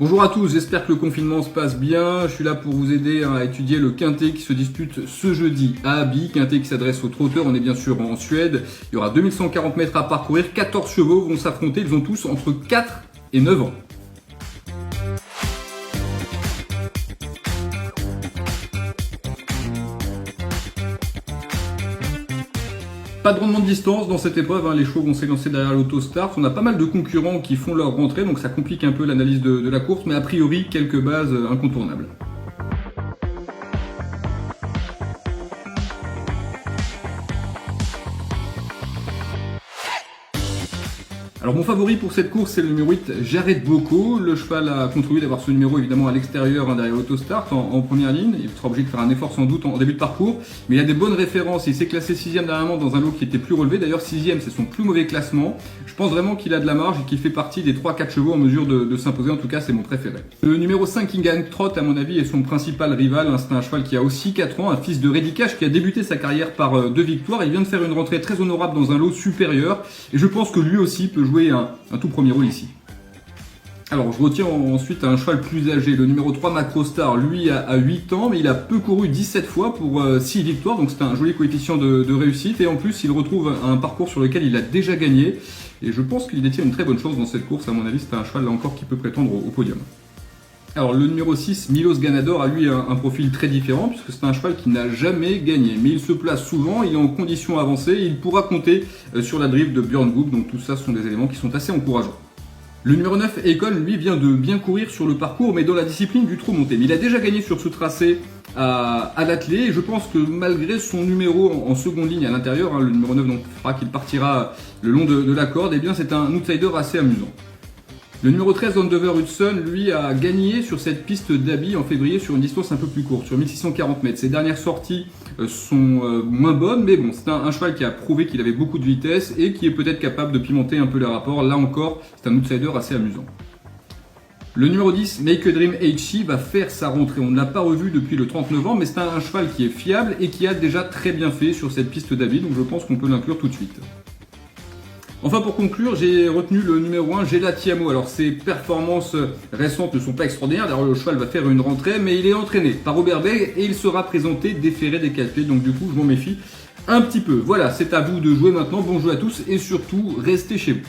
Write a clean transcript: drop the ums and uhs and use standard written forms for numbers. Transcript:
Bonjour à tous, j'espère que le confinement se passe bien. Je suis là pour vous aider à étudier le quintet qui se dispute ce jeudi à Abi. Quintet qui s'adresse aux trotteurs, on est bien sûr en Suède. Il y aura 2140 mètres à parcourir, 14 chevaux vont s'affronter, ils ont tous entre 4 et 9 ans. Pas de rendement de distance dans cette épreuve, les chevaux vont s'élancer derrière l'autostart. On a pas mal de concurrents qui font leur rentrée, donc ça complique un peu l'analyse de la course, mais a priori, quelques bases incontournables. Alors mon favori pour cette course, c'est le numéro 8, Jared Boko. Le cheval a contribué d'avoir ce numéro évidemment à l'extérieur, derrière l'autostart, en première ligne. Il sera obligé de faire un effort sans doute en début de parcours, mais il a des bonnes références. Il s'est classé 6ème dernièrement dans un lot qui était plus relevé. D'ailleurs 6ème, c'est son plus mauvais classement. Je pense vraiment qu'il a de la marge et qu'il fait partie des 3-4 chevaux en mesure de s'imposer. En tout cas, c'est mon préféré. Le numéro 5, King Trot, à mon avis, est son principal rival. C'est un cheval qui a aussi 4 ans, un fils de Reddy Cash qui a débuté sa carrière par 2 victoires. Il vient de faire une rentrée très honorable dans un lot supérieur. Et je pense que lui aussi peut jouer un tout premier rôle ici. Alors je retiens ensuite un cheval plus âgé, le numéro 3 Macrostar, lui a 8 ans mais il a peu couru 17 fois pour 6 victoires, donc c'est un joli coefficient de réussite et en plus il retrouve un parcours sur lequel il a déjà gagné et je pense qu'il détient une très bonne chance dans cette course. À mon avis c'est un cheval là encore qui peut prétendre au podium. Alors le numéro 6, Milos Ganador, a lui un profil très différent puisque c'est un cheval qui n'a jamais gagné. Mais il se place souvent, il est en condition avancée et il pourra compter sur la drift de Björn Goop. Donc tout ça sont des éléments qui sont assez encourageants. Le numéro 9, Econ, lui vient de bien courir sur le parcours mais dans la discipline du trot monté. Mais il a déjà gagné sur ce tracé à l'attelé et je pense que malgré son numéro en seconde ligne à l'intérieur, le numéro 9 donc fera qu'il partira le long de la corde, et bien c'est un outsider assez amusant. Le numéro 13, Vandover Hudson, lui, a gagné sur cette piste d'Abi en février sur une distance un peu plus courte, sur 1640 mètres. Ses dernières sorties sont moins bonnes, mais bon, c'est un cheval qui a prouvé qu'il avait beaucoup de vitesse et qui est peut-être capable de pimenter un peu les rapports. Là encore, c'est un outsider assez amusant. Le numéro 10, Make a Dream HC, va faire sa rentrée. On ne l'a pas revu depuis le 30 novembre, mais c'est un cheval qui est fiable et qui a déjà très bien fait sur cette piste d'Abi, donc je pense qu'on peut l'inclure tout de suite. Enfin pour conclure, j'ai retenu le numéro 1, Gelatiamo. Alors ses performances récentes ne sont pas extraordinaires, d'ailleurs le cheval va faire une rentrée, mais il est entraîné par Robert Beg et il sera présenté déféré des 4 pieds, donc du coup je m'en méfie un petit peu. Voilà, c'est à vous de jouer maintenant, bon jeu à tous et surtout restez chez vous.